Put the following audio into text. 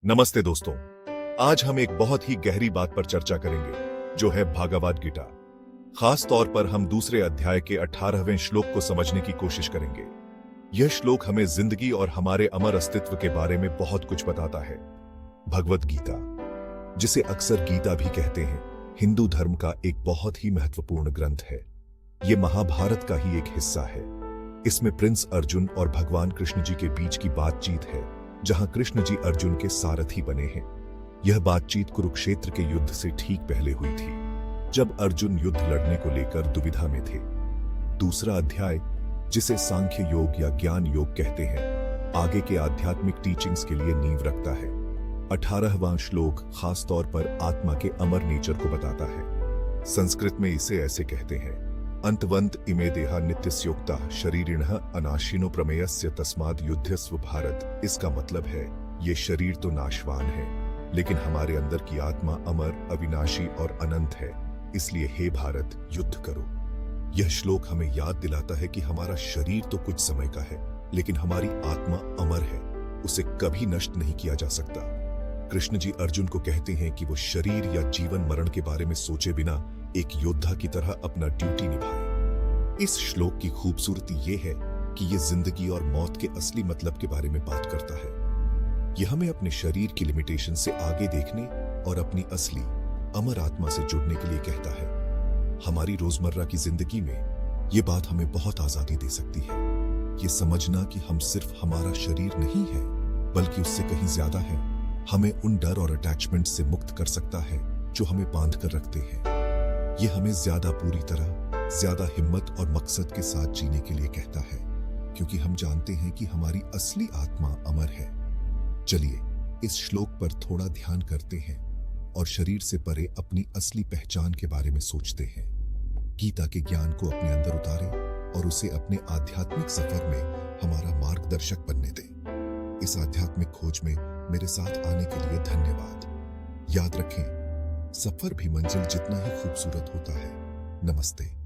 नमस्ते दोस्तों। आज हम एक बहुत ही गहरी बात पर चर्चा करेंगे, जो है भागवत गीता। खास तौर पर हम दूसरे अध्याय के 18वें श्लोक को समझने की कोशिश करेंगे। यह श्लोक हमें जिंदगी और हमारे अमर अस्तित्व के बारे में बहुत कुछ बताता है। भगवत गीता, जिसे अक्सर गीता भी कहते हैं, हिंदू धर्म का एक बहुत ही महत्वपूर्ण ग्रंथ है। यह महाभारत का ही एक हिस्सा है। इसमें प्रिंस अर्जुन और भगवान कृष्ण जी के बीच की बातचीत है, जहां कृष्ण जी अर्जुन के सारथी बने हैं। यह बातचीत कुरुक्षेत्र के युद्ध से ठीक पहले हुई थी, जब अर्जुन युद्ध लड़ने को लेकर दुविधा में थे। दूसरा अध्याय, जिसे सांख्य योग या ज्ञान योग कहते हैं, आगे के आध्यात्मिक टीचिंग्स के लिए नींव रखता है। 18वां श्लोक खास तौर पर आत्मा के अमर नेचर को बताता है। संस्कृत में इसे ऐसे कहते हैं, अंतवंत इमे देहा नित्यस्योक्तः शरीरिणः अनाशिनो प्रमेयस्य तस्माद् युध्यस्व भारत। इसका मतलब है, ये शरीर तो नाशवान है, लेकिन हमारे अंदर की आत्मा अमर, अविनाशी और अनंत है। इसलिए हे भारत, युद्ध करो। यह श्लोक हमें याद दिलाता है कि हमारा शरीर तो कुछ समय का है, लेकिन हमारी आत्मा अमर है, उसे कभी नष्ट नहीं किया जा सकता। कृष्ण जी अर्जुन को कहते हैं कि वो शरीर या जीवन मरण के बारे में सोचे बिना एक योद्धा की तरह अपना ड्यूटी निभाए। इस श्लोक की खूबसूरती ये है कि ये जिंदगी और मौत के असली मतलब के बारे में बात करता है। यह हमें अपने शरीर की लिमिटेशन से आगे देखने और अपनी असली अमर आत्मा से जुड़ने के लिए कहता है। हमारी रोजमर्रा की जिंदगी में ये बात हमें बहुत आजादी दे सकती है। ये समझना कि हम सिर्फ हमारा शरीर नहीं है, बल्कि उससे कहीं ज्यादा है, हमें उन डर और अटैचमेंट से मुक्त कर सकता है जो हमें बांध कर रखते हैं। ये हमें ज्यादा पूरी तरह, ज्यादा हिम्मत और मकसद के साथ जीने के लिए कहता है, क्योंकि हम जानते हैं कि हमारी असली आत्मा अमर है। चलिए इस श्लोक पर थोड़ा ध्यान करते हैं और शरीर से परे अपनी असली पहचान के बारे में सोचते हैं। गीता के ज्ञान को अपने अंदर उतारें और उसे अपने आध्यात्मिक सफर में हमारा मार्गदर्शक बनने दें। इस आध्यात्मिक खोज में मेरे साथ आने के लिए धन्यवाद। याद रखें, सफर भी मंजिल जितना ही खूबसूरत होता है। नमस्ते।